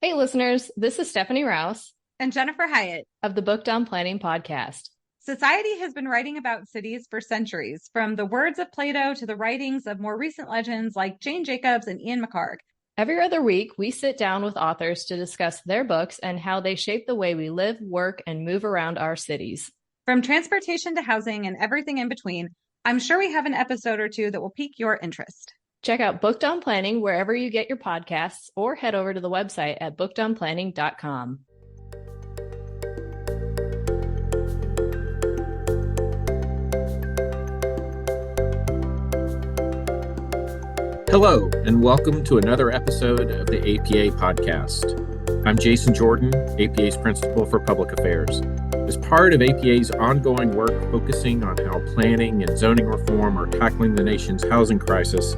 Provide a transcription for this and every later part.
Hey, listeners, this is Stephanie Rouse And Jennifer Hyatt. of the Booked on Planning podcast. Society has been writing about cities for centuries, from the words of Plato to the writings of more recent legends like Jane Jacobs and Ian McHargue. Every other week, we sit down with authors to discuss their books and how they shape the way we live, work, and move around our cities. From transportation to housing and everything in between, I'm sure we have an episode or two that will pique your interest. Check out Booked on Planning wherever you get your podcasts or head over to the website at bookedonplanning.com. Hello, and welcome to another episode of the APA podcast. I'm Jason Jordan, APA's Principal for Public Affairs. As part of APA's ongoing work focusing on how planning and zoning reform are tackling the nation's housing crisis,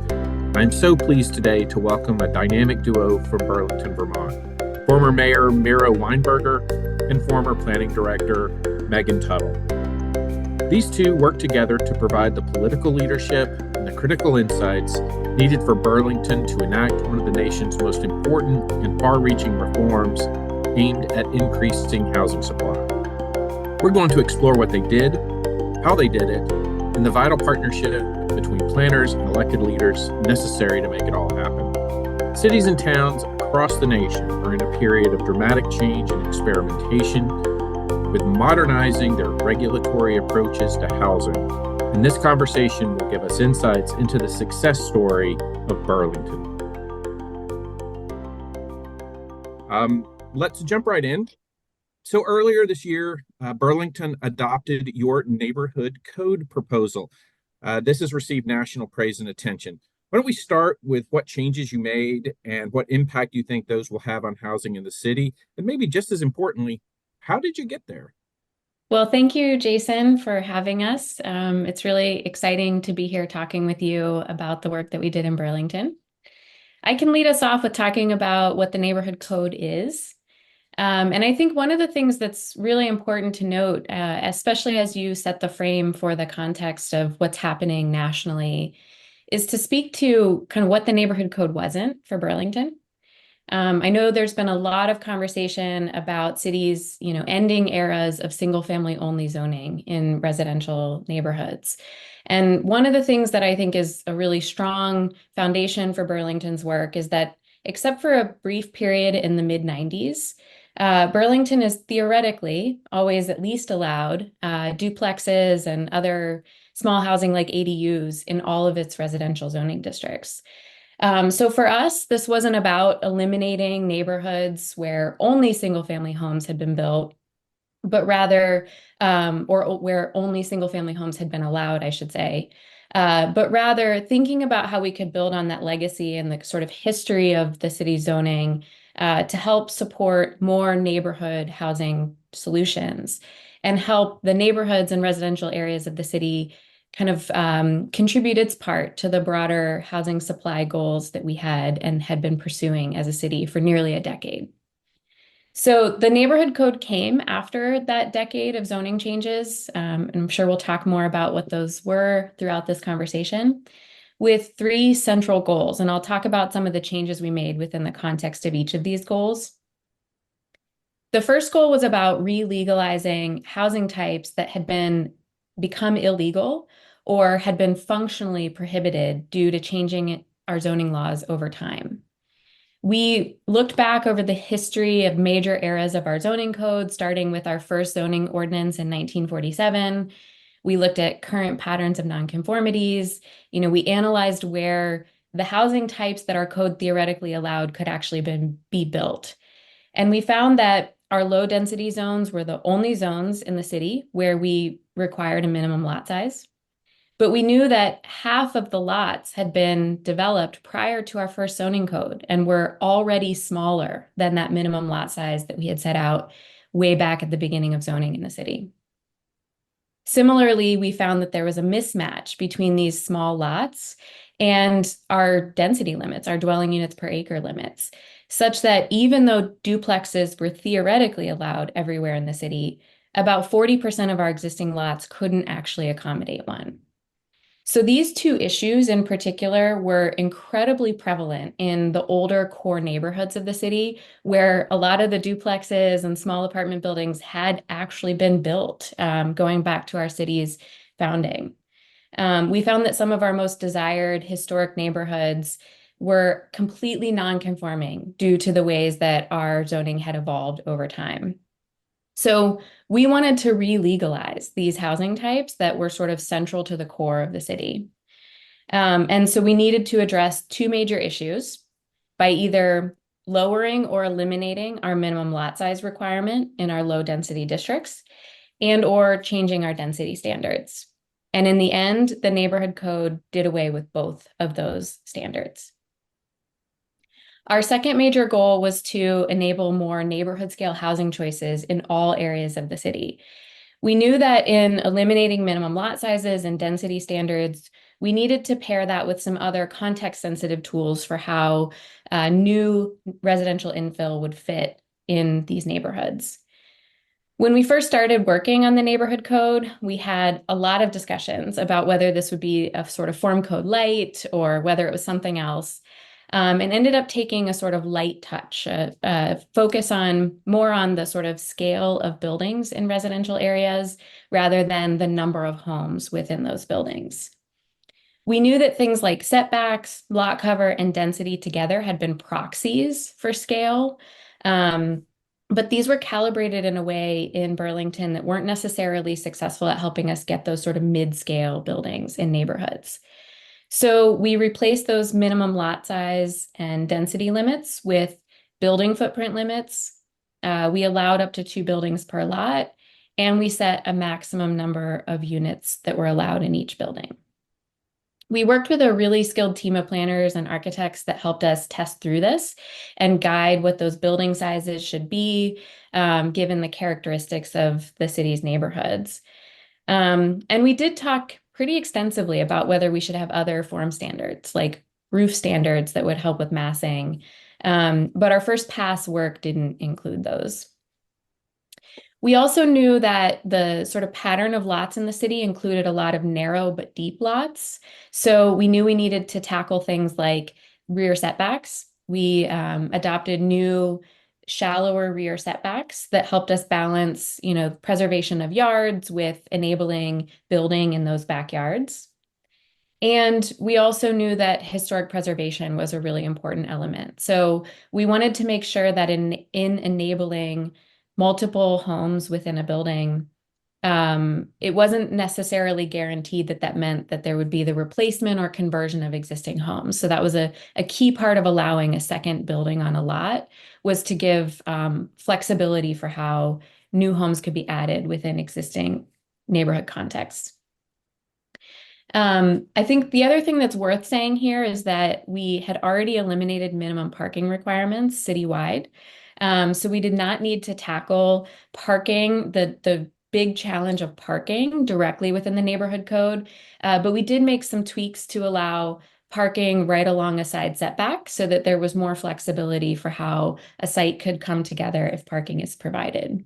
I'm so pleased today to welcome a dynamic duo from Burlington, Vermont, former Mayor Miro Weinberger and former Planning Director Meagan Tuttle. These two work together to provide the political leadership and the critical insights needed for Burlington to enact one of the nation's most important and far-reaching reforms aimed at increasing housing supply. We're going to explore what they did, how they did it, and the vital partnership between planners and elected leaders necessary to make it all happen. Cities and towns across the nation are in a period of dramatic change and experimentation with modernizing their regulatory approaches to housing. And this conversation will give us insights into the success story of Burlington. Let's jump right in. So earlier this year, Burlington adopted your neighborhood code proposal. This has received national praise and attention. Why don't we start with what changes you made and what impact you think those will have on housing in the city? And maybe just as importantly, how did you get there? Well, thank you, Jason, for having us. It's really exciting to be here talking with you about the work that we did in Burlington. I can lead us off with talking about what the neighborhood code is. And I think one of the things that's really important to note, especially as you set the frame for the context of what's happening nationally, is to speak to kind of what the neighborhood code wasn't for Burlington. I know there's been a lot of conversation about cities, ending eras of single family only zoning in residential neighborhoods. And one of the things that I think is a really strong foundation for Burlington's work is that except for a brief period in the mid-90s, Burlington is theoretically always at least allowed duplexes and other small housing like ADUs in all of its residential zoning districts. So for us, this wasn't about eliminating neighborhoods where only single family homes had been built, but rather, or where only single family homes had been allowed, I should say. But rather thinking about how we could build on that legacy and the sort of history of the city's zoning to help support more neighborhood housing solutions and help the neighborhoods and residential areas of the city kind of contribute its part to the broader housing supply goals that we had and had been pursuing as a city for nearly a decade. So the neighborhood code came after that decade of zoning changes. And I'm sure we'll talk more about what those were throughout this conversation, with three central goals. And I'll talk about some of the changes we made within the context of each of these goals. The first goal was about re-legalizing housing types that had become illegal or had been functionally prohibited due to changing our zoning laws over time. We looked back over the history of major eras of our zoning code, starting with our first zoning ordinance in 1947. We looked at current patterns of nonconformities. We analyzed where the housing types that our code theoretically allowed could actually be built. And we found that our low density zones were the only zones in the city where we required a minimum lot size. But we knew that half of the lots had been developed prior to our first zoning code and were already smaller than that minimum lot size that we had set out way back at the beginning of zoning in the city. Similarly, we found that there was a mismatch between these small lots and our density limits, our dwelling units per acre limits, such that even though duplexes were theoretically allowed everywhere in the city, about 40% of our existing lots couldn't actually accommodate one. So these two issues in particular were incredibly prevalent in the older core neighborhoods of the city, where a lot of the duplexes and small apartment buildings had actually been built, going back to our city's founding. We found that some of our most desired historic neighborhoods were completely non-conforming due to the ways that our zoning had evolved over time. So we wanted to re-legalize these housing types that were sort of central to the core of the city. And so we needed to address two major issues by either lowering or eliminating our minimum lot size requirement in our low density districts and or changing our density standards. And in the end, the neighborhood code did away with both of those standards. Our second major goal was to enable more neighborhood scale housing choices in all areas of the city. We knew that in eliminating minimum lot sizes and density standards, we needed to pair that with some other context-sensitive tools for how new residential infill would fit in these neighborhoods. When we first started working on the neighborhood code, we had a lot of discussions about whether this would be a sort of form code light or whether it was something else. And ended up taking a sort of light touch, focus on more on the sort of scale of buildings in residential areas rather than the number of homes within those buildings. We knew that things like setbacks, lot cover, and density together had been proxies for scale, but these were calibrated in a way in Burlington that weren't necessarily successful at helping us get those sort of mid-scale buildings in neighborhoods. So we replaced those minimum lot size and density limits with building footprint limits. We allowed up to 2 buildings per lot, and we set a maximum number of units that were allowed in each building. We worked with a really skilled team of planners and architects that helped us test through this and guide what those building sizes should be, given the characteristics of the city's neighborhoods. And we did talk pretty extensively about whether we should have other form standards, like roof standards that would help with massing. But our first pass work didn't include those. We also knew that the sort of pattern of lots in the city included a lot of narrow but deep lots. So we knew we needed to tackle things like rear setbacks. We adopted new shallower rear setbacks that helped us balance, preservation of yards with enabling building in those backyards. And we also knew that historic preservation was a really important element. So we wanted to make sure that in enabling multiple homes within a building, it wasn't necessarily guaranteed that meant that there would be the replacement or conversion of existing homes. So that was a key part of allowing a second building on a lot, was to give flexibility for how new homes could be added within existing neighborhood contexts. I think the other thing that's worth saying here is that we had already eliminated minimum parking requirements citywide. So we did not need to tackle parking, the big challenge of parking directly within the neighborhood code, but we did make some tweaks to allow parking right along a side setback so that there was more flexibility for how a site could come together if parking is provided.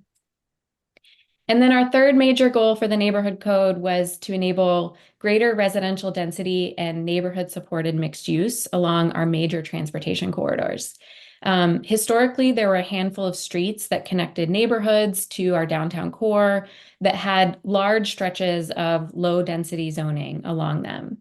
And then our third major goal for the neighborhood code was to enable greater residential density and neighborhood supported mixed use along our major transportation corridors. Historically, there were a handful of streets that connected neighborhoods to our downtown core that had large stretches of low density zoning along them.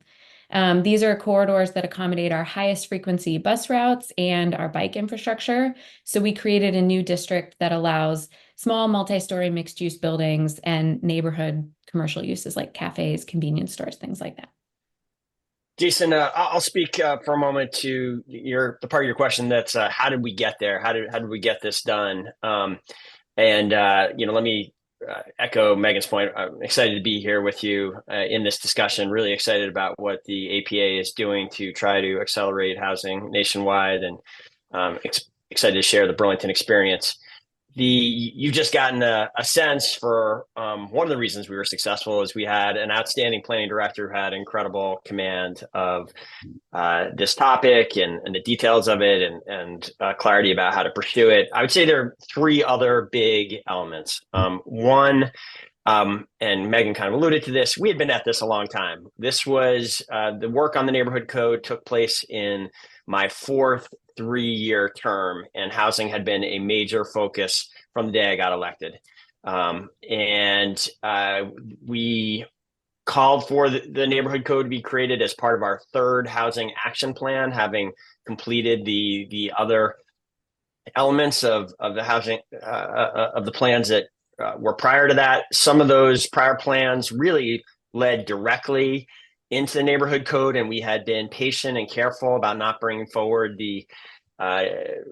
These are corridors that accommodate our highest frequency bus routes and our bike infrastructure. So we created a new district that allows small multi-story mixed use buildings and neighborhood commercial uses like cafes, convenience stores, things like that. Jason, I'll speak for a moment to the part of your question that's how did we get there? How did we get this done? Let me echo Megan's point. I'm excited to be here with you in this discussion. Really excited about what the APA is doing to try to accelerate housing nationwide, and excited to share the Burlington experience. You've just gotten a sense for one of the reasons we were successful is we had an outstanding planning director who had incredible command of this topic and the details of it and clarity about how to pursue it. I would say there are 3 other big elements. One, And Meagan kind of alluded to this. We had been at this a long time. This was the work on the neighborhood code took place in my fourth 3-year term, and housing had been a major focus from the day I got elected. We called for the neighborhood code to be created as part of our third housing action plan, having completed the other elements of the housing of the plans that were prior to that. Some of those prior plans really led directly into the neighborhood code, and we had been patient and careful about not bringing forward the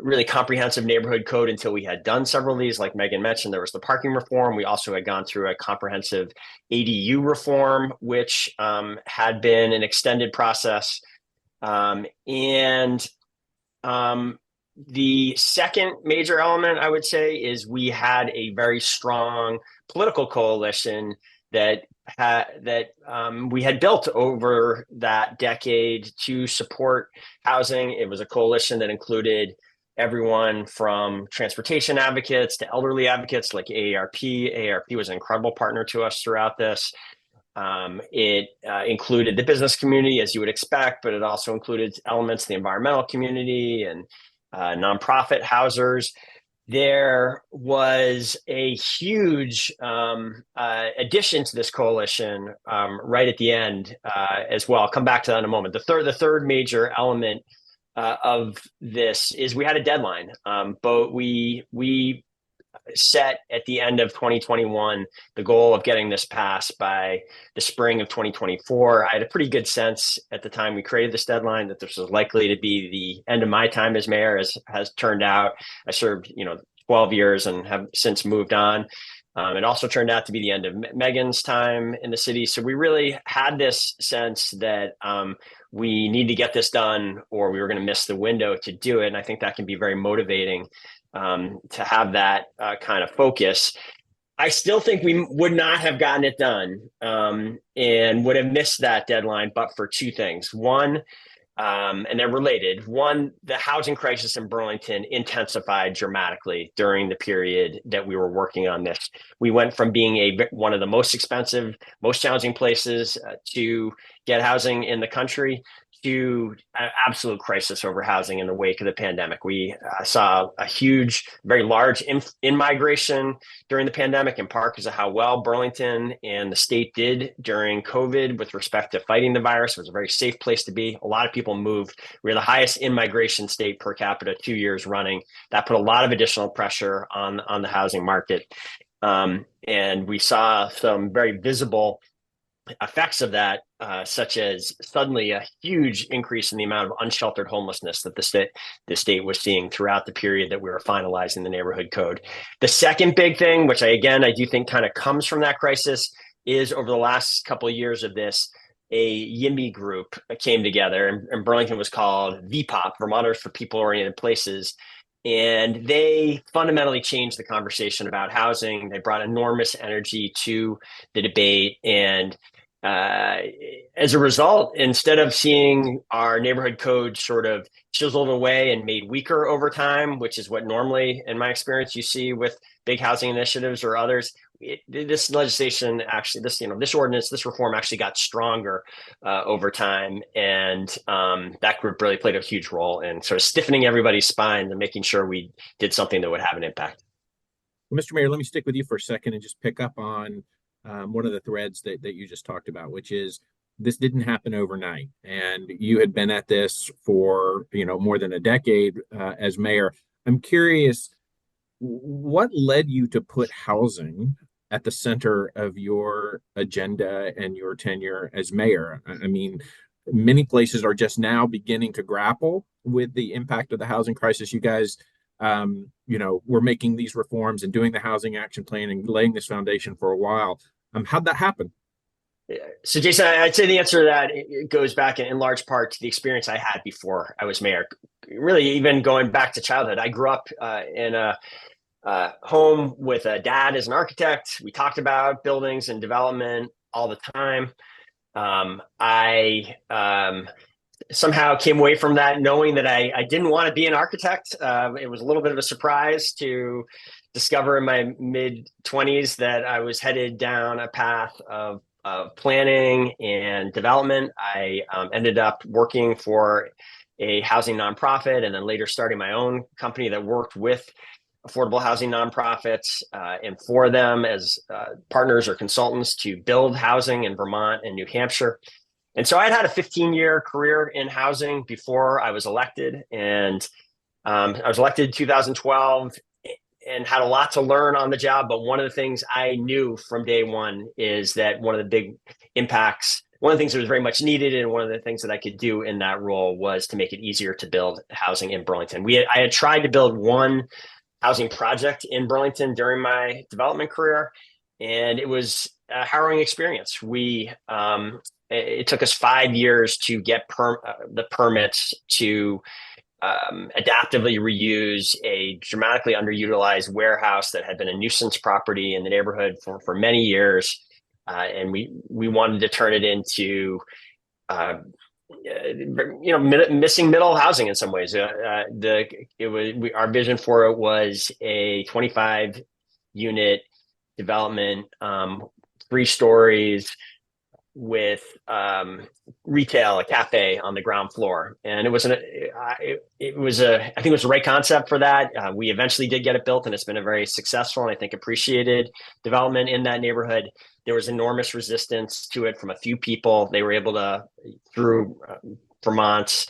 really comprehensive neighborhood code until we had done several of these. Like Meagan mentioned, there was the parking reform. We also had gone through a comprehensive ADU reform, which had been an extended process. The second major element, I would say, is we had a very strong political coalition that we had built over that decade to support housing. It was a coalition that included everyone from transportation advocates to elderly advocates like AARP. AARP was an incredible partner to us throughout this. It included the business community, as you would expect, but it also included elements of the environmental community and nonprofit housers. There was a huge addition to this coalition right at the end as well. I'll come back to that in a moment. The third major element of this is we had a deadline, but we set at the end of 2021 the goal of getting this passed by the spring of 2024. I had a pretty good sense at the time we created this deadline that this was likely to be the end of my time as mayor, as has turned out. I served 12 years and have since moved on. It also turned out to be the end of Meagan's time in the city. So we really had this sense that we need to get this done or we were going to miss the window to do it. And I think that can be very motivating to have that kind of focus. I still think we would not have gotten it done and would have missed that deadline, but for two things. One, and they're related. One, the housing crisis in Burlington intensified dramatically during the period that we were working on this. We went from being one of the most expensive, most challenging places to get housing in the country to an absolute crisis over housing in the wake of the pandemic. We saw a huge, very large in-migration during the pandemic, in part because of how well Burlington and the state did during COVID with respect to fighting the virus. It was a very safe place to be. A lot of people moved. We were the highest in-migration state per capita 2 years running. That put a lot of additional pressure on the housing market. And we saw some very visible effects of that, such as suddenly a huge increase in the amount of unsheltered homelessness that the state was seeing throughout the period that we were finalizing the neighborhood code. The second big thing, which I do think kind of comes from that crisis, is over the last couple of years of this, a YIMBY group came together, and Burlington was called VPOP, Vermonters for People-Oriented Places. And they fundamentally changed the conversation about housing. They brought enormous energy to the debate. And as a result, instead of seeing our neighborhood code sort of chiseled away and made weaker over time, which is what normally, in my experience, you see with big housing initiatives or others, this legislation actually, this ordinance, this reform actually got stronger over time. And that group really played a huge role in sort of stiffening everybody's spines and making sure we did something that would have an impact. Well, Mr. Mayor, let me stick with you for a second and just pick up on one of the threads that you just talked about, which is this didn't happen overnight. And you had been at this for, more than a decade as mayor. I'm curious, what led you to put housing at the center of your agenda and your tenure as mayor? I mean, many places are just now beginning to grapple with the impact of the housing crisis. You guys, we're making these reforms and doing the housing action plan and laying this foundation for a while. How'd that happen? So, Jason, I'd say the answer to that it goes back in large part to the experience I had before I was mayor. Really, even going back to childhood, I grew up in a home with a dad as an architect. We talked about buildings and development all the time. I somehow came away from that knowing that I didn't want to be an architect. It was a little bit of a surprise to discover in my mid-20s that I was headed down a path of planning and development. I ended up working for a housing nonprofit and then later starting my own company that worked with affordable housing nonprofits and for them as partners or consultants to build housing in Vermont and New Hampshire. And so I'd had a 15-year career in housing before I was elected. And I was elected in 2012 and had a lot to learn on the job. But one of the things I knew from day one is that one of the big impacts, one of the things that was very much needed, and one of the things that I could do in that role was to make it easier to build housing in Burlington. I had tried to build one housing project in Burlington during my development career, and it was a harrowing experience. It took us 5 years to get the permits to adaptively reuse a dramatically underutilized warehouse that had been a nuisance property in the neighborhood for many years, and we wanted to turn it into missing middle housing in some ways. Our vision for it was a 25 unit development, 3 stories with retail, a cafe on the ground floor. And I think it was the right concept for that. We eventually did get it built, and it's been a very successful and I think appreciated development in that neighborhood. There was enormous resistance to it from a few people. They were able to, through Vermont's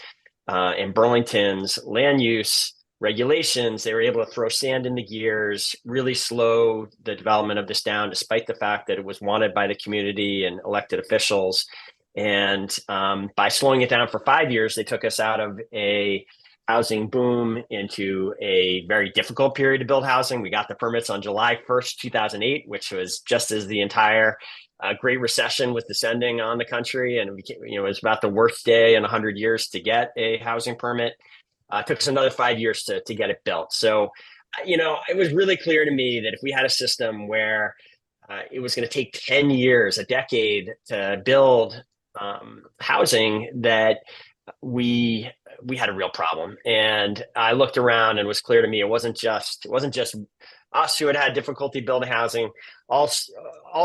and Burlington's land use regulations, they were able to throw sand in the gears, really slow the development of this down, despite the fact that it was wanted by the community and elected officials. And by slowing it down for 5 years, they took us out of a housing boom into a very difficult period to build housing. We got the permits on July 1st, 2008, which was just as the entire Great Recession was descending on the country. And it was about the worst day in 100 years to get a housing permit. It took us another 5 years to get it built. So, it was really clear to me that if we had a system where it was going to take 10 years, a decade to build housing, that we had a real problem. And I looked around and it was clear to me it wasn't just us who had difficulty building housing. All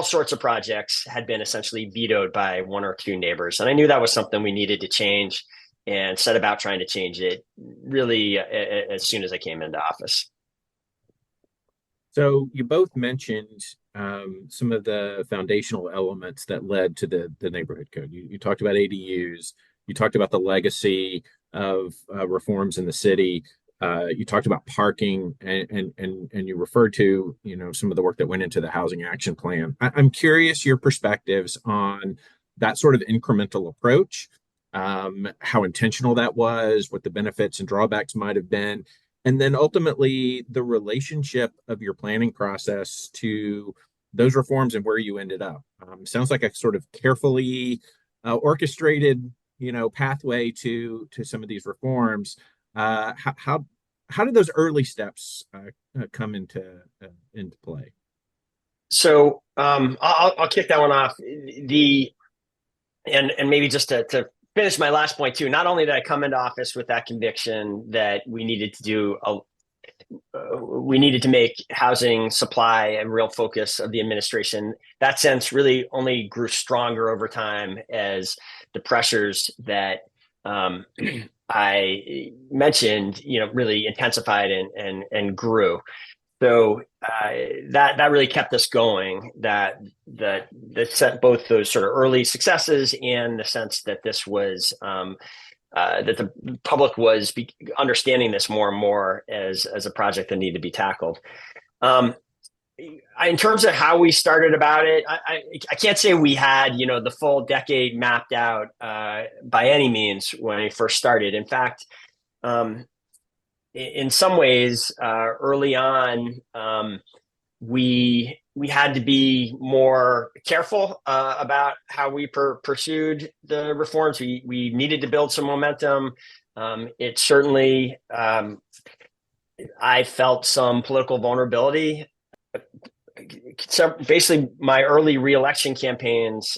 sorts of projects had been essentially vetoed by 1 or 2 neighbors. And I knew that was something we needed to change, and set about trying to change it really as soon as I came into office. So you both mentioned some of the foundational elements that led to the neighborhood code. You talked about ADUs. You talked about the legacy of reforms in the city. You talked about parking, and you referred to some of the work that went into the housing action plan. I'm curious your perspectives on that sort of incremental approach, how intentional that was, what the benefits and drawbacks might have been, and then ultimately the relationship of your planning process to those reforms and where you ended up. Sounds like a sort of carefully orchestrated, pathway to some of these reforms. How did those early steps come into play? So I'll kick that one off. And maybe just to finish my last point too. Not only did I come into office with that conviction that we needed to make housing supply a real focus of the administration. That sense really only grew stronger over time as the pressures that I mentioned, really intensified and grew. So that really kept us going. That set both those sort of early successes and the sense that this was that the public was understanding this more and more as a project that needed to be tackled. In terms of how we started about it, I can't say we had the full decade mapped out by any means when we first started. In fact, in some ways, early on, we had to be more careful about how we pursued the reforms. We needed to build some momentum. It certainly, I felt some political vulnerability. So basically, my early re-election campaigns,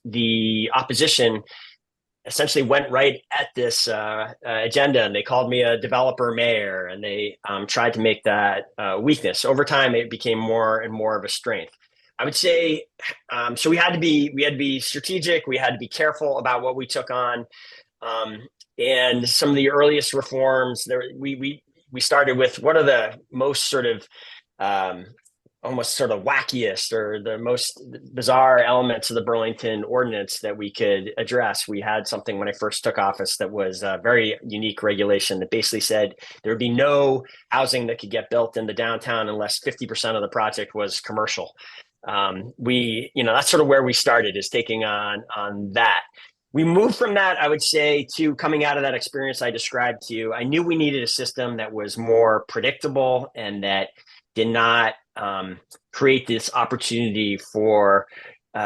the opposition essentially went right at this agenda, and they called me a developer mayor, and they tried to make that weakness. Over time, it became more and more of a strength. I would say, so we had to be strategic. We had to be careful about what we took on, and some of the earliest reforms there, we started with what are the most sort of almost sort of wackiest or the most bizarre elements of the Burlington ordinance that we could address. We had something when I first took office that was a very unique regulation that basically said there would be no housing that could get built in the downtown unless 50% of the project was commercial. That's sort of where we started, is taking on that. We moved from that, I would say, to coming out of that experience I described to you. I knew we needed a system that was more predictable and that did not create this opportunity for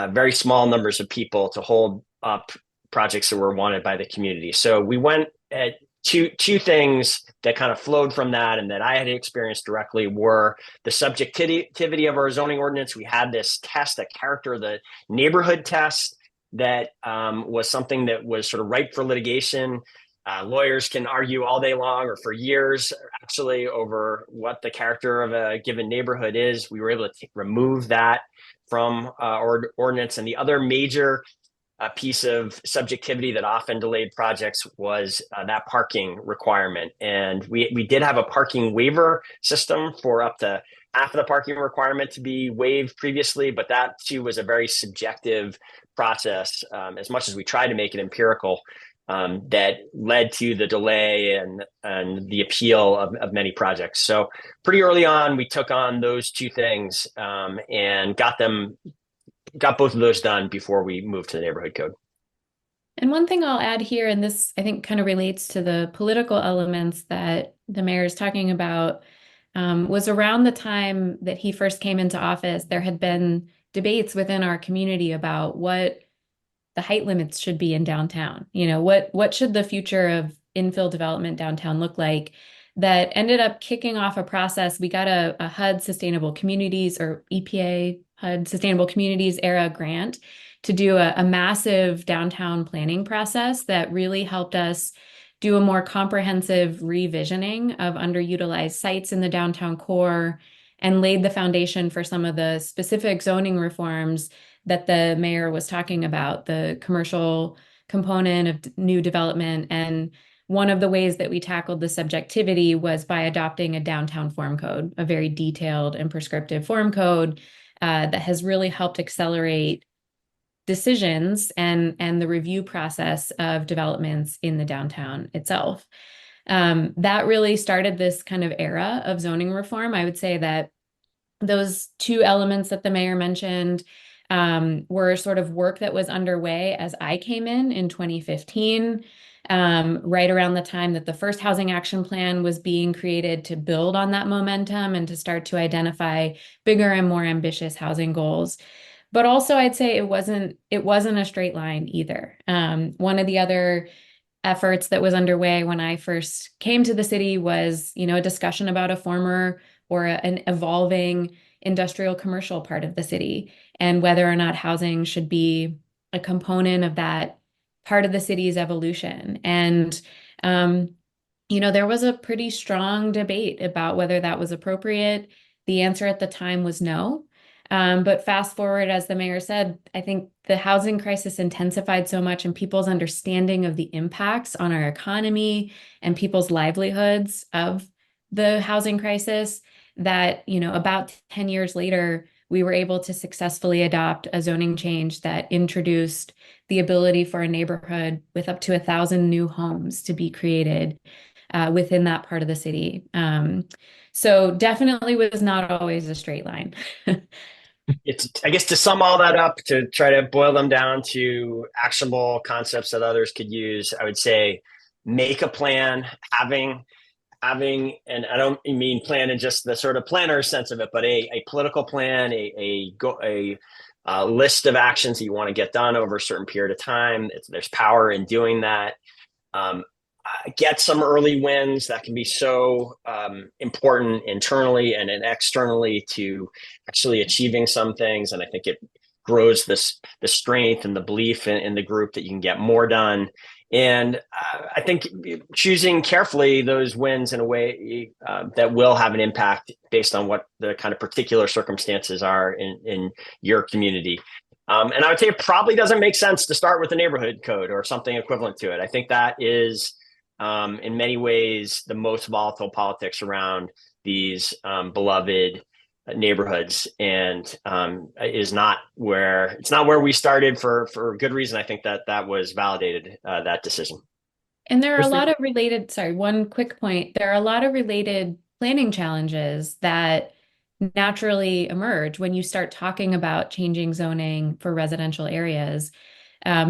very small numbers of people to hold up projects that were wanted by the community. So we went at two things that kind of flowed from that and that I had experienced directly were the subjectivity of our zoning ordinance. We had this test, a character of the neighborhood test, that was something that was sort of ripe for litigation. Lawyers can argue all day long or for years, actually, over what the character of a given neighborhood is. We were able to remove that from our ordinance. And the other major piece of subjectivity that often delayed projects was that parking requirement. And we did have a parking waiver system for up to half of the parking requirement to be waived previously, but that too was a very subjective process, as much as we tried to make it empirical. That led to the delay and the appeal of many projects. So pretty early on, we took on those two things and got both of those done before we moved to the neighborhood code. And one thing I'll add here, and this I think kind of relates to the political elements that the mayor is talking about, was around the time that he first came into office, there had been debates within our community about what the height limits should be in downtown. What should the future of infill development downtown look like? That ended up kicking off a process. We got a HUD Sustainable Communities, or EPA HUD Sustainable Communities era grant to do a massive downtown planning process that really helped us do a more comprehensive revisioning of underutilized sites in the downtown core and laid the foundation for some of the specific zoning reforms that the mayor was talking about, the commercial component of new development. And one of the ways that we tackled the subjectivity was by adopting a downtown form code, a very detailed and prescriptive form code that has really helped accelerate decisions and the review process of developments in the downtown itself. That really started this kind of era of zoning reform. I would say that those two elements that the mayor mentioned were sort of work that was underway as I came in 2015, right around the time that the first Housing Action Plan was being created to build on that momentum and to start to identify bigger and more ambitious housing goals. But also I'd say it wasn't a straight line either. One of the other efforts that was underway when I first came to the city was, a discussion about a former or an evolving industrial commercial part of the city and whether or not housing should be a component of that part of the city's evolution. And, there was a pretty strong debate about whether that was appropriate. The answer at the time was no. But fast forward, as the mayor said, I think the housing crisis intensified so much and people's understanding of the impacts on our economy and people's livelihoods of the housing crisis that, about 10 years later, we were able to successfully adopt a zoning change that introduced the ability for a neighborhood with up to 1,000 new homes to be created within that part of the city. So definitely was not always a straight line. I guess to sum all that up, to try to boil them down to actionable concepts that others could use, I would say make a plan, having, and I don't mean plan in just the sort of planner sense of it, but a political plan, a list of actions that you want to get done over a certain period of time. There's power in doing that. Get some early wins that can be so important internally and externally to actually achieving some things. And I think grows the strength and the belief in the group that you can get more done. And I think choosing carefully those wins in a way that will have an impact based on what the kind of particular circumstances are in your community. And I would say it probably doesn't make sense to start with the neighborhood code or something equivalent to it. I think that is, in many ways, the most volatile politics around these beloved neighborhoods, and it's not where we started for good reason. I think that was validated, that decision. And there are a lot of related, one quick point. There are a lot of related planning challenges that naturally emerge when you start talking about changing zoning for residential areas,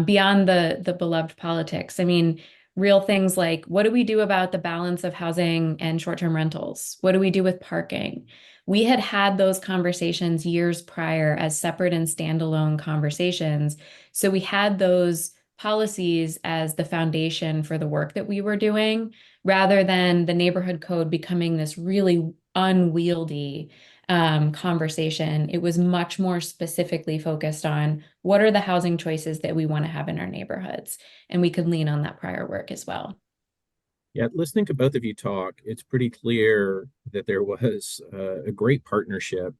beyond the beloved politics. I mean, real things like, what do we do about the balance of housing and short-term rentals? What do we do with parking? We had those conversations years prior as separate and standalone conversations. So we had those policies as the foundation for the work that we were doing, rather than the neighborhood code becoming this really unwieldy conversation. It was much more specifically focused on what are the housing choices that we want to have in our neighborhoods. And we could lean on that prior work as well. Yeah, listening to both of you talk, it's pretty clear that there was a great partnership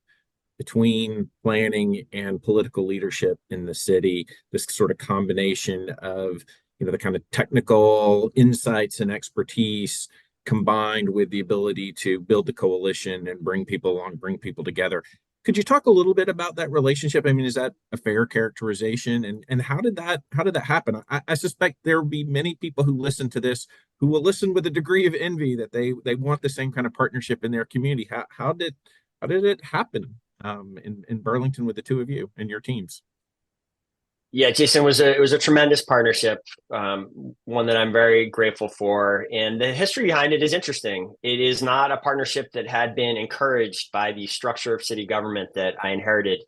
between planning and political leadership in the city. This sort of combination of, the kind of technical insights and expertise combined with the ability to build the coalition and bring people along, bring people together. Could you talk a little bit about that relationship? I mean, is that a fair characterization? And how did that happen? I suspect there will be many people who listen to this who will listen with a degree of envy that they want the same kind of partnership in their community. How did it happen in Burlington with the two of you and your teams? Yeah, Jason, it was a tremendous partnership, one that I'm very grateful for. And the history behind it is interesting. It is not a partnership that had been encouraged by the structure of city government that I inherited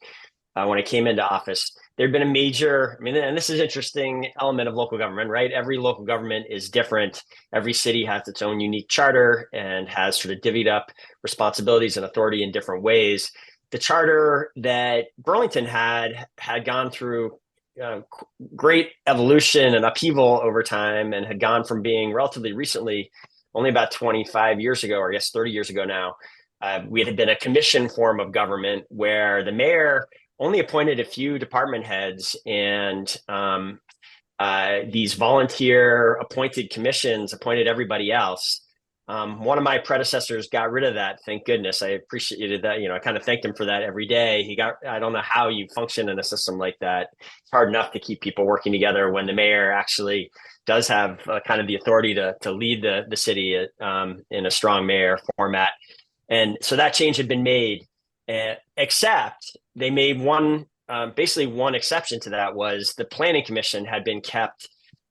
when I came into office. There'd been a major, and this is an interesting element of local government, right? Every local government is different. Every city has its own unique charter and has sort of divvied up responsibilities and authority in different ways. The charter that Burlington had gone through great evolution and upheaval over time, and had gone from being relatively recently, only about 25 years ago, or I guess 30 years ago now, we had been a commission form of government where the mayor only appointed a few department heads, and these volunteer appointed commissions appointed everybody else. One of my predecessors got rid of that. Thank goodness. I appreciated that. I kind of thanked him for that every day. I don't know how you function in a system like that. It's hard enough to keep people working together when the mayor actually does have kind of the authority to lead the city in a strong mayor format. And so that change had been made, except they made basically one exception to that. Was the planning commission had been kept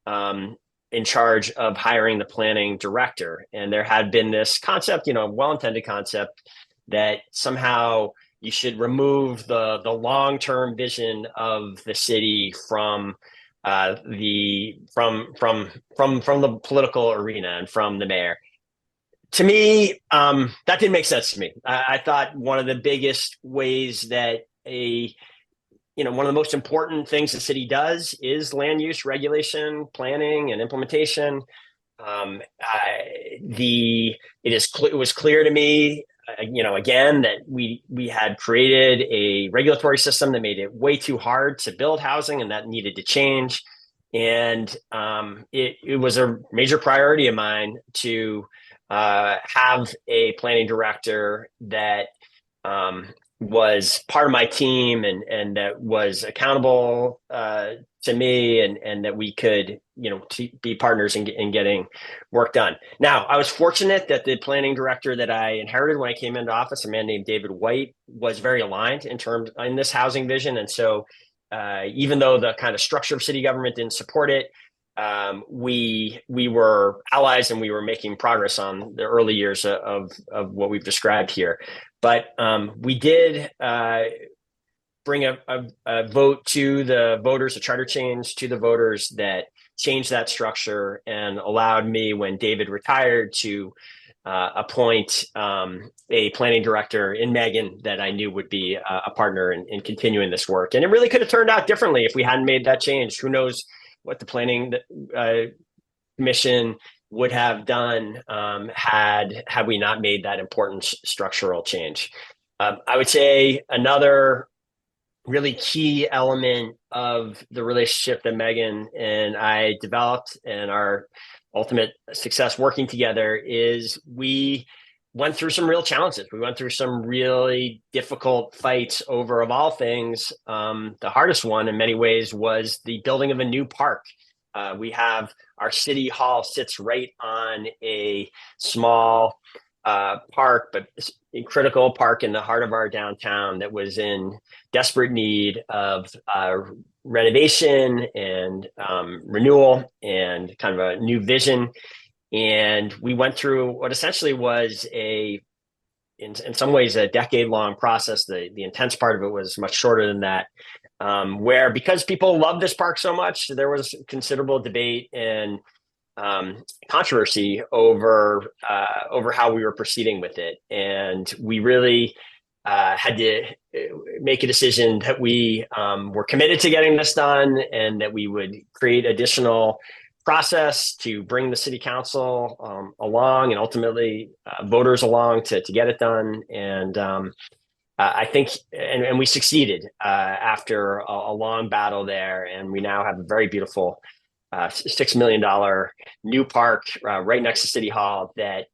in charge of hiring the planning director. And there had been this concept, well-intended concept, that somehow you should remove the long-term vision of the city from the political arena and from the mayor. To me, that didn't make sense to me. I thought one of the biggest ways that one of the most important things the city does is land use regulation, planning, and implementation. It was clear to me, again, that we had created a regulatory system that made it way too hard to build housing, and that needed to change. And it was a major priority of mine to have a planning director that was part of my team and that was accountable to me, and that we could, be partners in getting work done. Now, I was fortunate that the planning director that I inherited when I came into office, a man named David White, was very aligned in this housing vision. And so even though the kind of structure of city government didn't support it, we were allies, and we were making progress on the early years of what we've described here. But we did bring a vote to the voters, a charter change to the voters that changed that structure and allowed me, when David retired, to appoint a planning director in Meagan that I knew would be a partner in continuing this work. And it really could have turned out differently if we hadn't made that change. Who knows what the planning commission would have done had we not made that important structural change. I would say another really key element of the relationship that Meagan and I developed and our ultimate success working together is we went through some real challenges. We went through some really difficult fights over, of all things, the hardest one in many ways was the building of a new park. We have our city hall sits right on a small park, but a critical park in the heart of our downtown that was in desperate need of renovation and renewal and kind of a new vision. And we went through what essentially was in some ways a decade-long process. The intense part of it was much shorter than that, where because people love this park so much, there was considerable debate and controversy over how we were proceeding with it. And we really had to make a decision that we were committed to getting this done and that we would create additional process to bring the city council along and ultimately voters along to get it done. And I think, and we succeeded after a long battle there. And we now have a very beautiful $6 million new park right next to City Hall that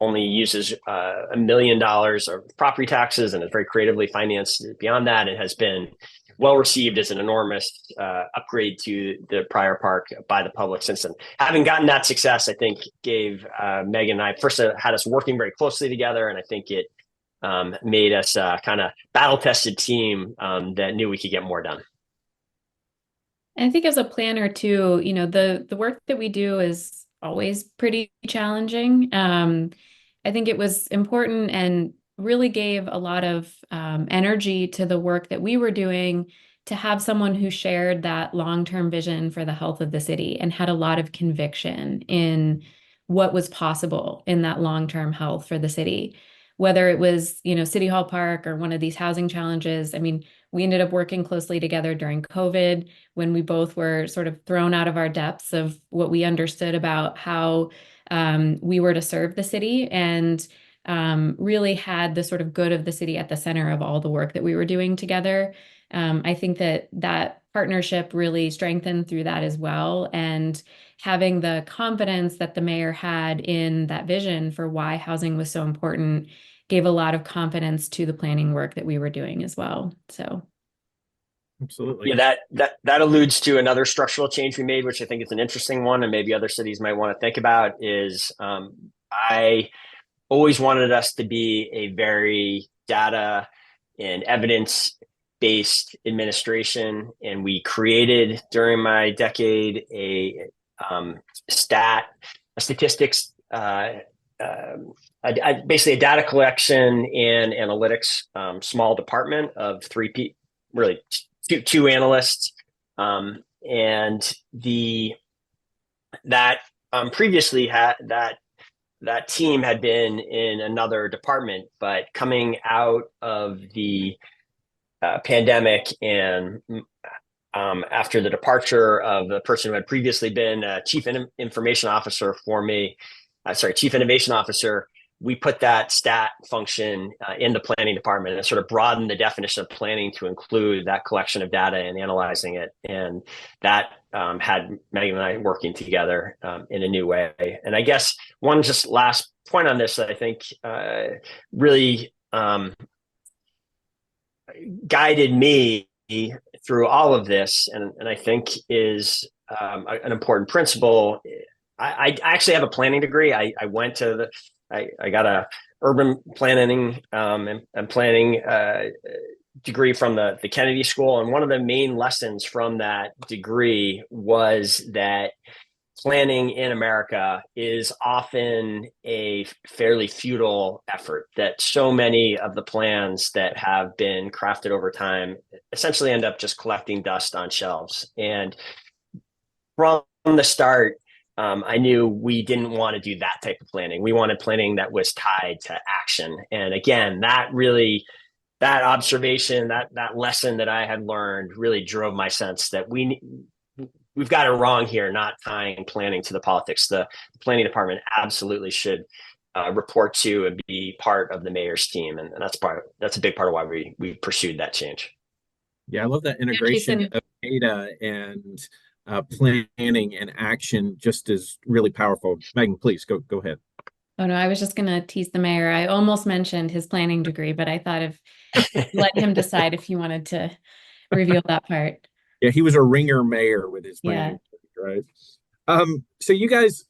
only uses $1 million of property taxes and is very creatively financed beyond that. It has been well received as an enormous upgrade to the prior park by the public since then. Having gotten that success, I think gave Meagan and I first had us working very closely together. And I think it made us a kind of battle-tested team that knew we could get more done. And I think as a planner too, the work that we do is always pretty challenging. I think it was important and really gave a lot of energy to the work that we were doing to have someone who shared that long-term vision for the health of the city and had a lot of conviction in what was possible in that long-term health for the city. Whether it was, City Hall Park or one of these housing challenges. I mean, we ended up working closely together during COVID when we both were sort of thrown out of our depths of what we understood about how we were to serve the city and really had the sort of good of the city at the center of all the work that we were doing together. I think that partnership really strengthened through that as well. And having the confidence that the mayor had in that vision for why housing was so important gave a lot of confidence to the planning work that we were doing as well. So. Absolutely. Yeah, that alludes to another structural change we made, which I think is an interesting one, and maybe other cities might want to think about, is I always wanted us to be a very data and evidence-based administration. And we created during my decade a statistics, basically a data collection and analytics small department of really two analysts, and that previously had that team had been in another department, but coming out of the pandemic and after the departure of the person who had previously been chief innovation officer, we put that stat function in the planning department and sort of broadened the definition of planning to include that collection of data and analyzing it. And that had Meagan and I working together in a new way. And I guess one just last point on this that I think really guided me through all of this, and I think is an important principle. I actually have a planning degree. I got a urban planning and planning degree from the Kennedy School. And one of the main lessons from that degree was that planning in America is often a fairly futile effort, that so many of the plans that have been crafted over time essentially end up just collecting dust on shelves. And from the start, I knew we didn't want to do that type of planning. We wanted planning that was tied to action. And again, that observation, that lesson that I had learned really drove my sense that we've got it wrong here, not tying planning to the politics. The planning department absolutely should report to and be part of the mayor's team, and that's a big part of why we pursued that change. Yeah, I love that integration of data and planning and action. Just is really powerful. Meagan, please go ahead. Oh no, I was just going to tease the mayor. I almost mentioned his planning degree, but I thought if let him decide if he wanted to reveal that part. Yeah, he was a ringer mayor with his planning degree, right? So you guys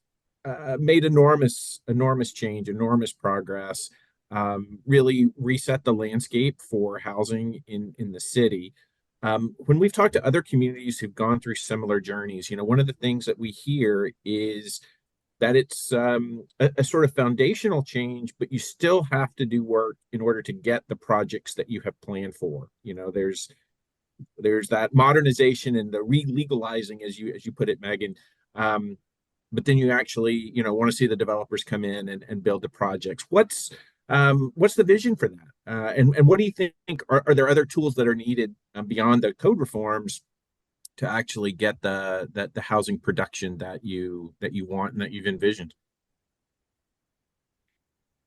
made enormous change, enormous progress, really reset the landscape for housing in the city. When we've talked to other communities who've gone through similar journeys, one of the things that we hear is that it's a sort of foundational change, but you still have to do work in order to get the projects that you have planned for. There's that modernization and the re-legalizing, as you put it, Meagan. But then you actually, want to see the developers come in and build the projects. What's the vision for that? And what do you think? Are there other tools that are needed beyond the code reforms to actually get the housing production that you want and that you've envisioned?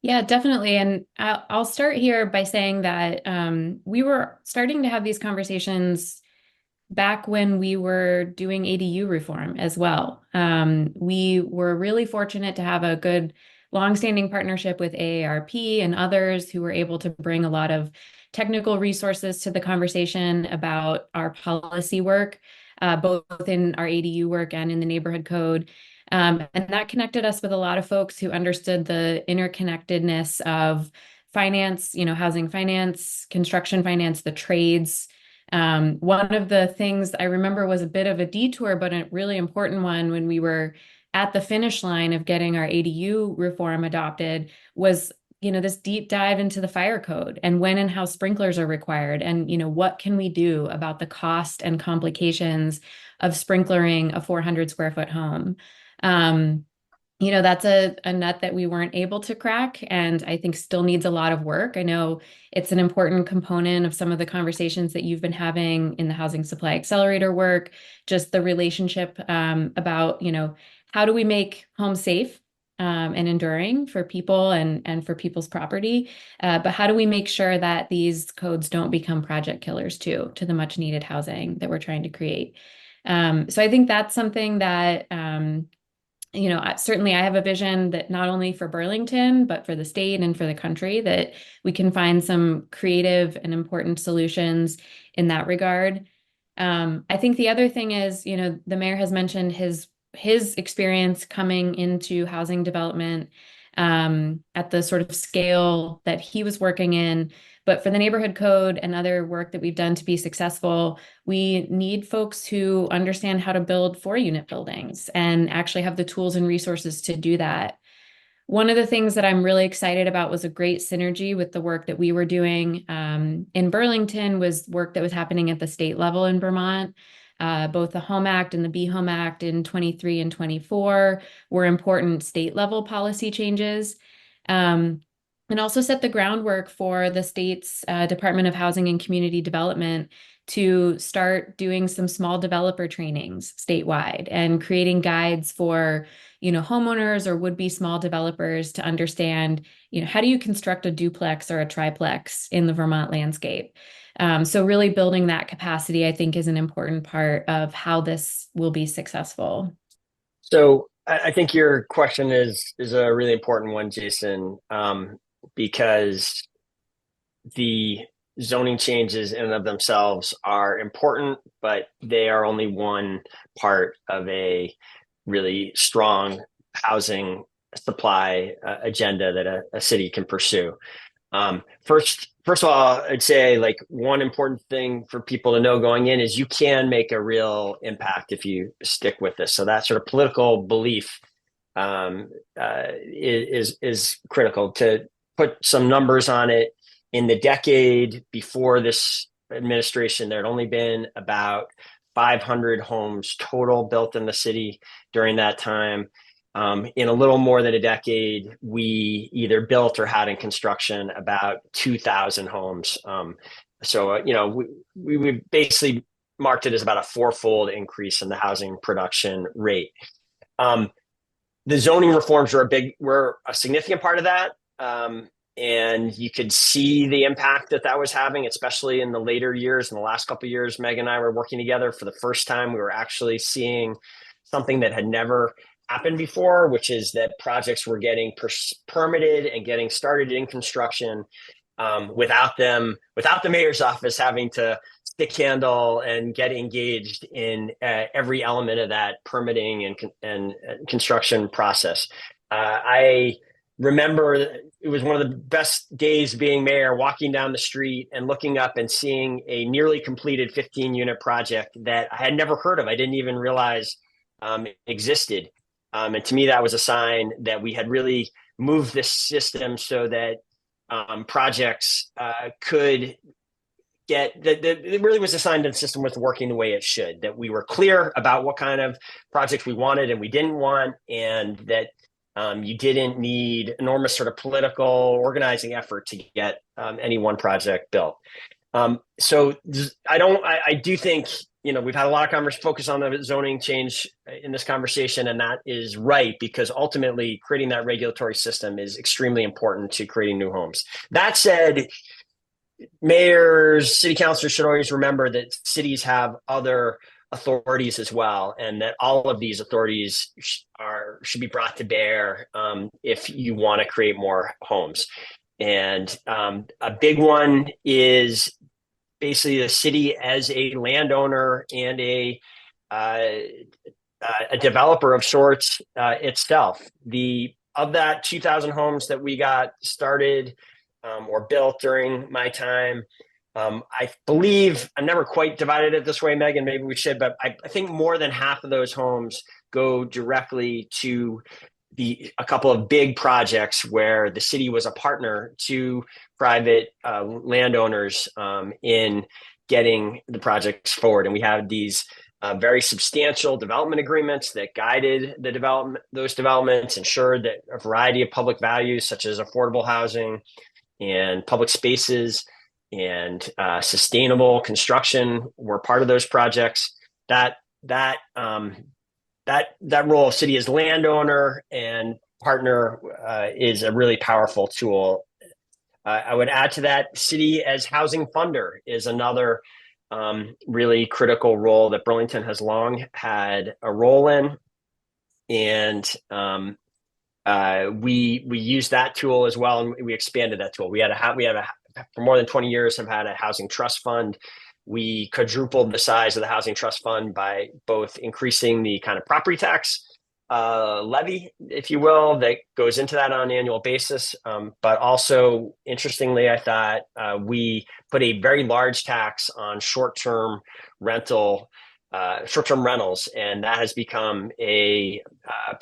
Yeah, definitely. And I'll start here by saying that we were starting to have these conversations back when we were doing ADU reform as well. We were really fortunate to have a good longstanding partnership with AARP and others who were able to bring a lot of technical resources to the conversation about our policy work, both in our ADU work and in the neighborhood code. And that connected us with a lot of folks who understood the interconnectedness of finance, housing finance, construction finance, the trades. One of the things I remember was a bit of a detour, but a really important one when we were at the finish line of getting our ADU reform adopted was, this deep dive into the fire code and when and how sprinklers are required. And, what can we do about the cost and complications of sprinklering a 400 square foot home? That's a nut that we weren't able to crack and I think still needs a lot of work. I know it's an important component of some of the conversations that you've been having in the Housing Supply Accelerator work, just the relationship about, how do we make homes safe and enduring for people and for people's property? But how do we make sure that these codes don't become project killers too, to the much needed housing that we're trying to create? So I think that's something that certainly I have a vision that not only for Burlington, but for the state and for the country, that we can find some creative and important solutions in that regard. I think the other thing is, the mayor has mentioned his experience coming into housing development at the sort of scale that he was working in. But for the neighborhood code and other work that we've done to be successful, we need folks who understand how to build 4-unit buildings and actually have the tools and resources to do that. One of the things that I'm really excited about was a great synergy with the work that we were doing in Burlington was work that was happening at the state level in Vermont. Both the Home Act and the Be Home Act in 23 and 24 were important state level policy changes. And also set the groundwork for the state's Department of Housing and Community Development to start doing some small developer trainings statewide and creating guides for, homeowners or would-be small developers to understand, how do you construct a duplex or a triplex in the Vermont landscape? So really building that capacity, I think, is an important part of how this will be successful. So I think your question is a really important one, Jason. Because the zoning changes in and of themselves are important, but they are only one part of a really strong housing supply agenda that a city can pursue. First of all, I'd say one important thing for people to know going in is you can make a real impact if you stick with this. So that sort of political belief is critical. To put some numbers on it, in the decade before this administration, there had only been about 500 homes total built in the city during that time. In a little more than a decade, we either built or had in construction about 2,000 homes. We basically marked it as about a fourfold increase in the housing production rate. The zoning reforms were a significant part of that. And you could see the impact that was having, especially in the later years. In the last couple of years, Meg and I were working together for the first time. We were actually seeing something that had never happened before, which is that projects were getting permitted and getting started in construction without the mayor's office having to stick handle and get engaged in every element of that permitting and construction process. I remember it was one of the best days being mayor, walking down the street and looking up and seeing a nearly completed 15-unit project that I had never heard of. I didn't even realize existed. And to me, that was a sign that we had really moved this system so that projects could get that. It really was a sign that the system was working the way it should, that we were clear about what kind of projects we wanted and we didn't want, and that you didn't need enormous sort of political organizing effort to get any one project built. I do think, we've had a lot of focus on the zoning change in this conversation, and that is right, because ultimately creating that regulatory system is extremely important to creating new homes. That said, mayors, city councilors should always remember that cities have other authorities as well, and that all of these authorities should be brought to bear if you want to create more homes. And a big one is basically the city as a landowner and a developer of sorts itself. Of that 2,000 homes that we got started or built during my time, I believe, I never quite divided it this way, Megan, maybe we should, but I think more than half of those homes go directly to a couple of big projects where the city was a partner to private landowners in getting the projects forward. And we have these very substantial development agreements that guided those developments, ensured that a variety of public values such as affordable housing and public spaces and sustainable construction were part of those projects. That role of city as landowner and partner is a really powerful tool. I would add to that, city as housing funder is another really critical role that Burlington has long had a role in, and we use that tool as well, and we expanded that tool. We had for more than 20 years have had a housing trust fund. We quadrupled the size of the housing trust fund by both increasing the kind of property tax levy, if you will, that goes into that on an annual basis. But also, interestingly, I thought we put a very large tax on short-term rentals, and that has become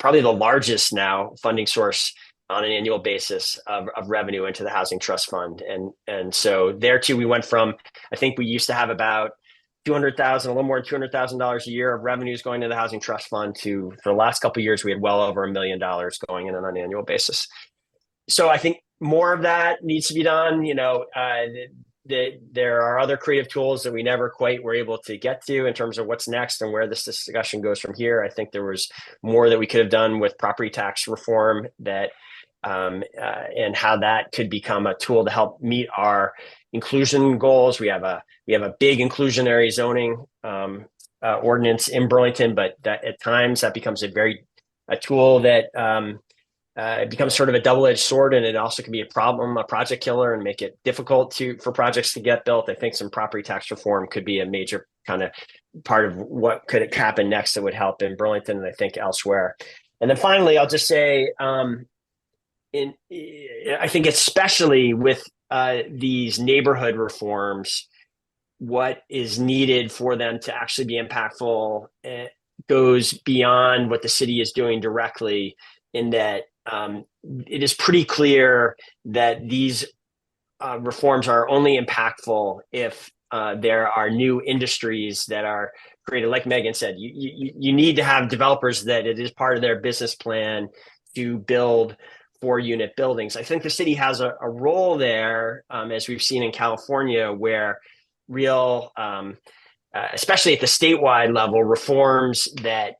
probably the largest now funding source on an annual basis of revenue into the housing trust fund. And so there too, we went from, I think we used to have about a little more than $200,000 a year of revenues going to the housing trust fund to, for the last couple of years, we had well over $1 million going in on an annual basis. So I think more of that needs to be done. There are other creative tools that we never quite were able to get to in terms of what's next and where this discussion goes from here. I think there was more that we could have done with property tax reform and how that could become a tool to help meet our inclusion goals. We have a big inclusionary zoning ordinance in Burlington, but that at times that becomes a tool that it becomes sort of a double-edged sword, and it also can be a project killer, and make it difficult for projects to get built. I think some property tax reform could be a major kind of part of what could happen next that would help in Burlington and I think elsewhere. And then finally, I'll just say, I think especially with these neighborhood reforms, what is needed for them to actually be impactful goes beyond what the city is doing directly, in that it is pretty clear that these reforms are only impactful if there are new industries that are created. Like Meagan said, you need to have developers that it is part of their business plan to build 4-unit buildings. I think the city has a role there, as we've seen in California, where real, especially at the statewide level, reforms that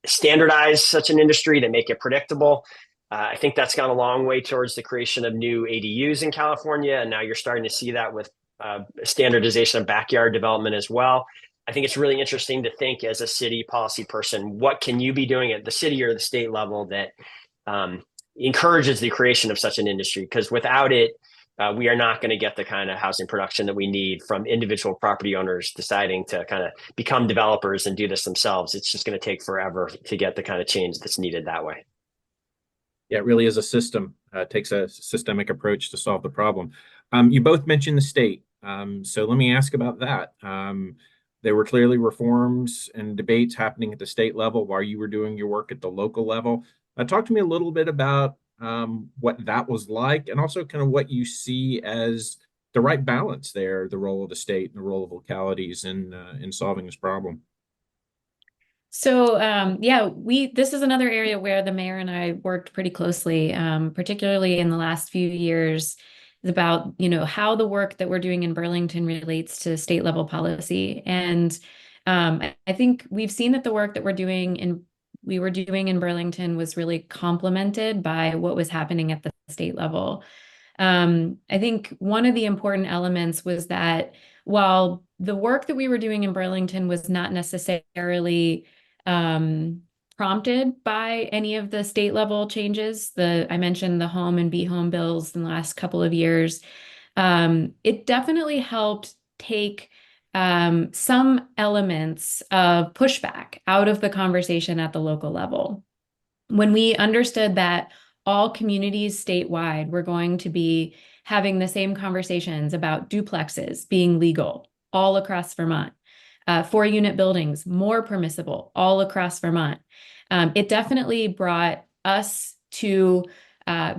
standardize such an industry, that make it predictable. I think that's gone a long way towards the creation of new ADUs in California. And now you're starting to see that with standardization of backyard development as well. I think it's really interesting to think, as a city policy person, what can you be doing at the city or the state level that encourages the creation of such an industry? Because without it, we are not going to get the kind of housing production that we need from individual property owners deciding to kind of become developers and do this themselves. It's just going to take forever to get the kind of change that's needed that way. Yeah, it really is a system. Takes a systemic approach to solve the problem. You both mentioned the state. So let me ask about that. There were clearly reforms and debates happening at the state level while you were doing your work at the local level. Talk to me a little bit about what that was like, and also kind of what you see as the right balance there, the role of the state and the role of localities in solving this problem. So this is another area where the mayor and I worked pretty closely, particularly in the last few years, about how the work that we're doing in Burlington relates to state level policy. And I think we've seen that the work that we were doing in Burlington was really complemented by what was happening at the state level. I think one of the important elements was that while the work that we were doing in Burlington was not necessarily prompted by any of the state level changes, I mentioned the home and be home bills in the last couple of years, it definitely helped take some elements of pushback out of the conversation at the local level. When we understood that all communities statewide were going to be having the same conversations about duplexes being legal all across Vermont, 4-unit buildings more permissible all across Vermont, it definitely brought us to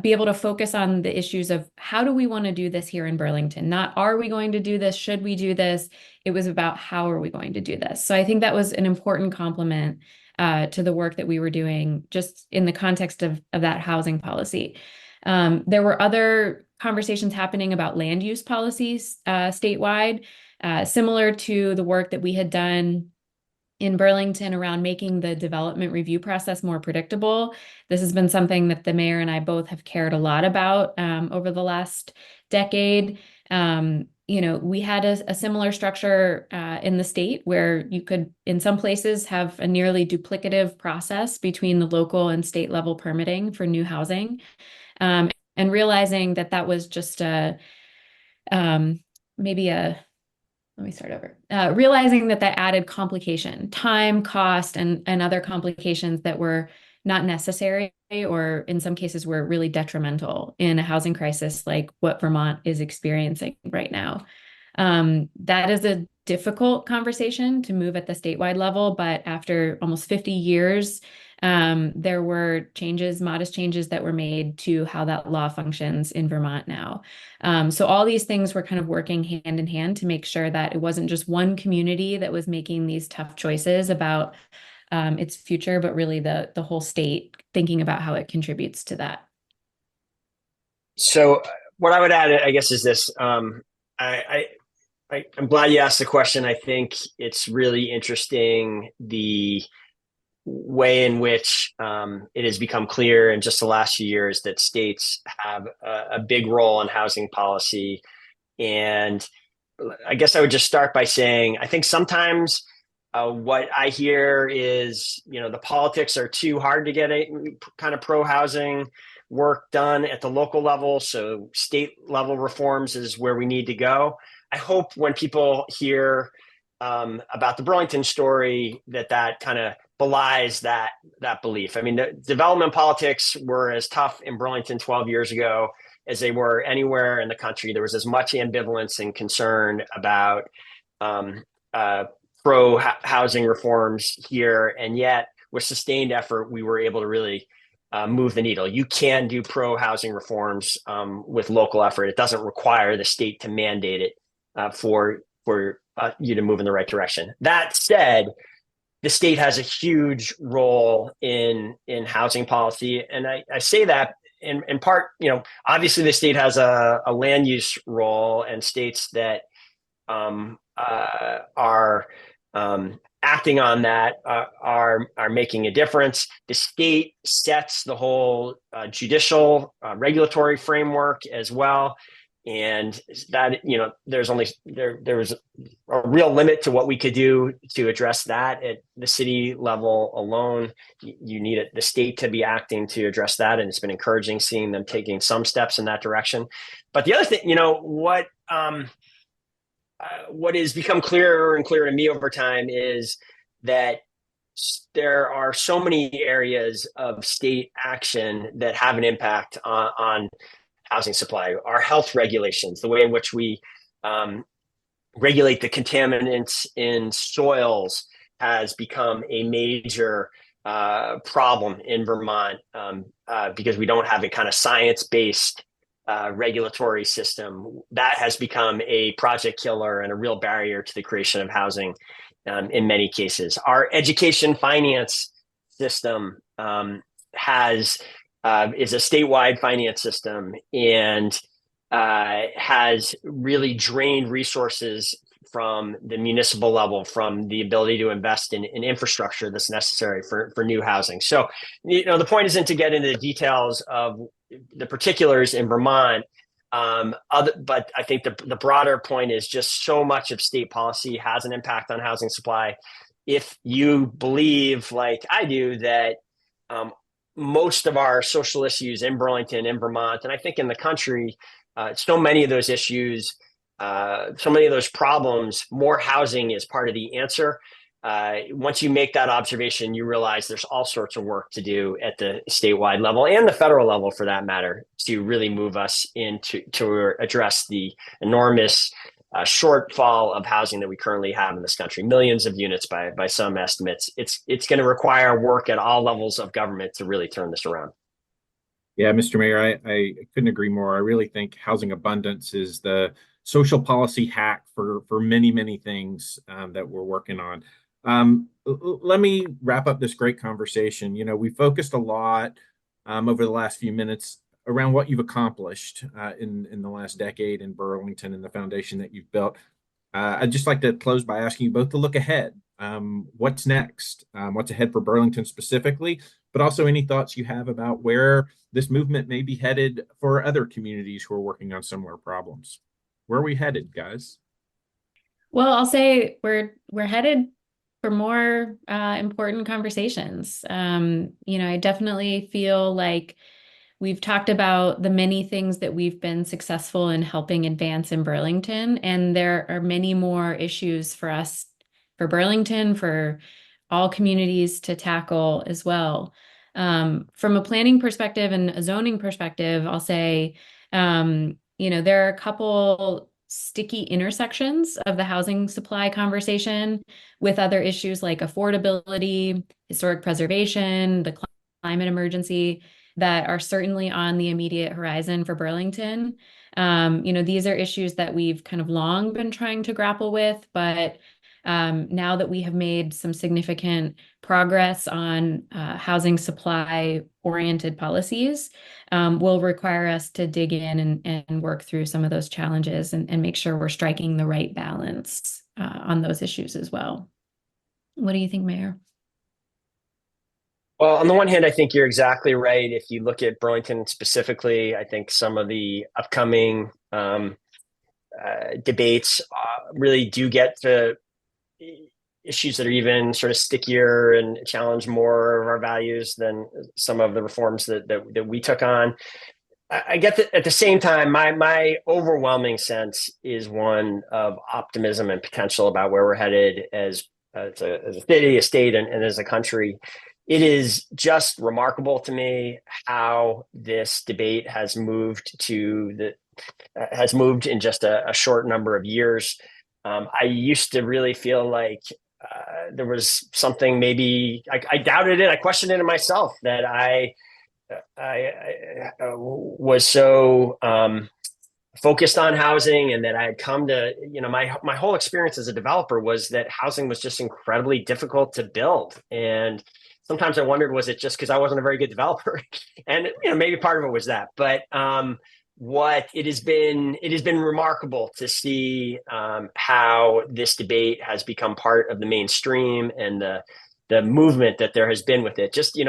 be able to focus on the issues of how do we want to do this here in Burlington? Not are we going to do this? Should we do this? It was about how are we going to do this? So I think that was an important complement to the work that we were doing just in the context of that housing policy. There were other conversations happening about land use policies statewide, similar to the work that we had done in Burlington around making the development review process more predictable. This has been something that the mayor and I both have cared a lot about over the last decade. We had a similar structure in the state where you could, in some places, have a nearly duplicative process between the local and state level permitting for new housing. And realizing that was just realizing that added complication, time, cost, and other complications that were not necessary, or in some cases were really detrimental in a housing crisis like what Vermont is experiencing right now. That is a difficult conversation to move at the statewide level, but after almost 50 years, there were modest changes that were made to how that law functions in Vermont now. So all these things were kind of working hand in hand to make sure that it wasn't just one community that was making these tough choices about its future, but really the whole state thinking about how it contributes to that. So what I would add, I guess, is this. I'm glad you asked the question. I think it's really interesting the way in which it has become clear in just the last few years that states have a big role in housing policy. And I guess I would just start by saying, I think sometimes what I hear is, the politics are too hard to get a kind of pro-housing work done at the local level. So state level reforms is where we need to go. I hope when people hear about the Burlington story, that kind of belies that belief. I mean, the development politics were as tough in Burlington 12 years ago as they were anywhere in the country. There was as much ambivalence and concern about pro-housing reforms here, and yet with sustained effort, we were able to really move the needle. You can do pro-housing reforms with local effort. It doesn't require the state to mandate it for for you to move in the right direction. That said, the state has a huge role in housing policy, and I say that in part, obviously the state has a land use role, and states that are acting on that are making a difference. The state sets the whole judicial regulatory framework as well. And that, there was a real limit to what we could do to address that at the city level alone. You need the state to be acting to address that. And it's been encouraging seeing them taking some steps in that direction. But the other thing, what has become clearer and clearer to me over time is that there are so many areas of state action that have an impact on housing supply. Our health regulations, the way in which we regulate the contaminants in soils, has become a major problem in Vermont because we don't have a kind of science-based regulatory system. That has become a project killer and a real barrier to the creation of housing in many cases. Our education finance system is a statewide finance system and has really drained resources from the municipal level, from the ability to invest in infrastructure that's necessary for new housing. So, the point isn't to get into the details of the particulars in Vermont, but I think the broader point is just so much of state policy has an impact on housing supply. If you believe, like I do, that most of our social issues in Burlington, in Vermont, and I think in the country, so many of those issues, so many of those problems, more housing is part of the answer. Once you make that observation, you realize there's all sorts of work to do at the statewide level and the federal level, for that matter, to really move us to address the enormous shortfall of housing that we currently have in this country, millions of units by some estimates. It's going to require work at all levels of government to really turn this around. Yeah, Mr. Mayor, I couldn't agree more. I really think housing abundance is the social policy hack for many, many things that we're working on. Let me wrap up this great conversation. We focused a lot over the last few minutes around what you've accomplished in the last decade in Burlington and the foundation that you've built. I'd just like to close by asking you both to look ahead. What's next? What's ahead for Burlington specifically, but also any thoughts you have about where this movement may be headed for other communities who are working on similar problems. Where are we headed, guys? Well, I'll say we're headed for more important conversations. I definitely feel like we've talked about the many things that we've been successful in helping advance in Burlington, and there are many more issues for us, for Burlington, for all communities to tackle as well. From a planning perspective and a zoning perspective, I'll say, there are a couple sticky intersections of the housing supply conversation with other issues like affordability, historic preservation, the climate emergency, that are certainly on the immediate horizon for Burlington. These are issues that we've kind of long been trying to grapple with, but now that we have made some significant progress on housing supply oriented policies, will require us to dig in and work through some of those challenges and make sure we're striking the right balance on those issues as well. What do you think, Mayor? Well, on the one hand, I think you're exactly right. If you look at Burlington specifically, I think some of the upcoming debates really do get to issues that are even sort of stickier and challenge more of our values than some of the reforms that we took on. I get that at the same time, my overwhelming sense is one of optimism and potential about where we're headed as a city, a state, and as a country. It is just remarkable to me how this debate has moved in just a short number of years. I used to really feel like there was something, maybe I doubted it. I questioned it in myself, that I was so focused on housing, and that I had come to, my whole experience as a developer was that housing was just incredibly difficult to build. And sometimes I wondered, was it just because I wasn't a very good developer? And maybe part of it was that. But it has been remarkable to see how this debate has become part of the mainstream and the movement that there has been with it. Just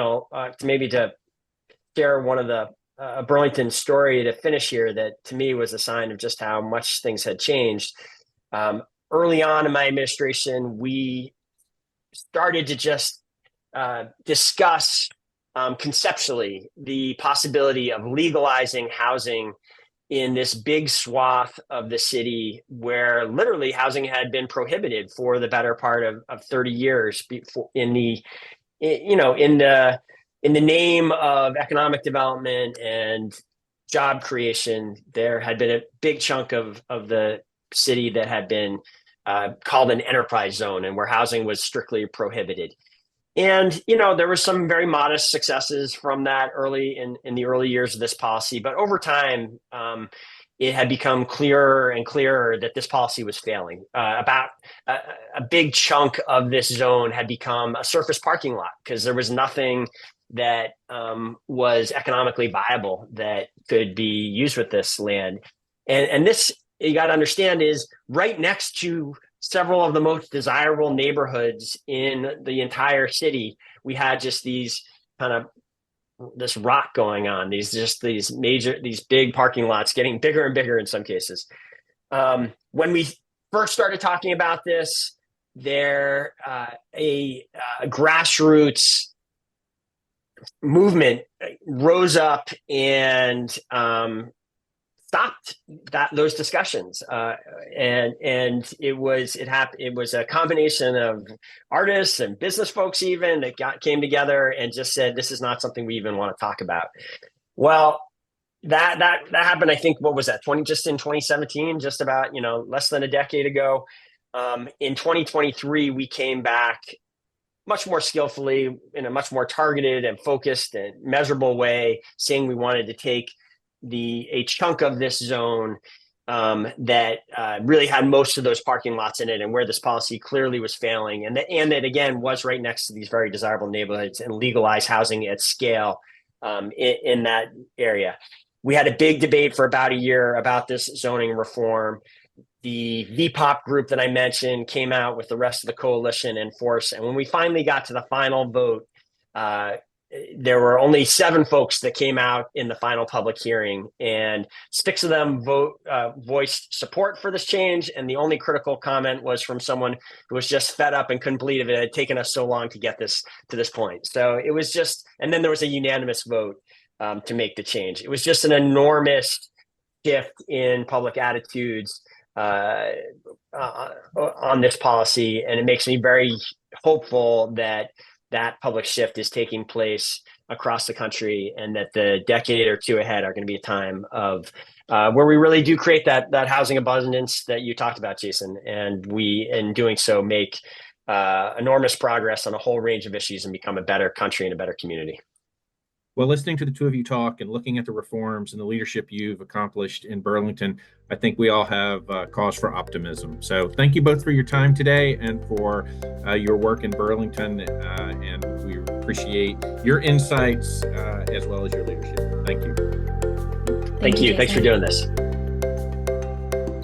maybe to share one of the Burlington story to finish here, that to me was a sign of just how much things had changed. Early on in my administration, we started to just discuss conceptually the possibility of legalizing housing in this big swath of the city where literally housing had been prohibited for the better part of 30 years before, in the name of economic development and job creation. There had been a big chunk of the city that had been called an enterprise zone, and where housing was strictly prohibited. And, there were some very modest successes from that early in the early years of this policy. But over time, it had become clearer and clearer that this policy was failing. About a big chunk of this zone had become a surface parking lot because there was nothing that was economically viable that could be used with this land. And this, you got to understand, is right next to several of the most desirable neighborhoods in the entire city. We had just these this rot going on, these big parking lots getting bigger and bigger in some cases. When we first started talking about this, a grassroots movement rose up and stopped those discussions, and it was a combination of artists and business folks even that came together and just said, this is not something we even want to talk about. Well, that happened, I think, what was that, just in 2017, just about less than a decade ago. In 2023, we came back much more skillfully, in a much more targeted and focused and measurable way, saying we wanted to take a chunk of this zone that really had most of those parking lots in it, and where this policy clearly was failing, and that again was right next to these very desirable neighborhoods, and legalize housing at scale in that area. We had a big debate for about a year about this zoning reform. The VPOP group that I mentioned came out with the rest of the coalition in force, and when we finally got to the final vote, there were only 7 folks that came out in the final public hearing, and 6 of them voiced support for this change. And the only critical comment was from someone who was just fed up and couldn't believe it had taken us so long to get this to this point. So it was just, and then there was a unanimous vote to make the change. It was just an enormous shift in public attitudes on this policy. And it makes me very hopeful that public shift is taking place across the country, and that the decade or two ahead are going to be a time of where we really do create that housing abundance that you talked about, Jason. And we, in doing so, make enormous progress on a whole range of issues and become a better country and a better community. Well, listening to the two of you talk and looking at the reforms and the leadership you've accomplished in Burlington, I think we all have cause for optimism. So thank you both for your time today and for your work in Burlington. And we appreciate your insights as well as your leadership. Thank you. Thank you. Thanks for doing this.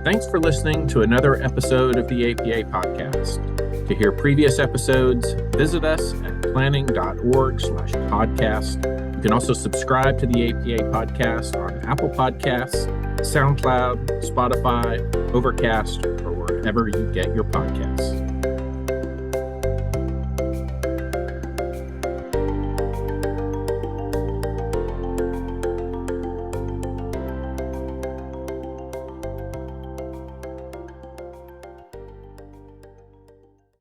Thanks for listening to another episode of the APA podcast. To hear previous episodes, visit us at planning.org/podcast. You can also subscribe to the APA podcast on Apple Podcasts, SoundCloud, Spotify, Overcast, or wherever you get your podcasts.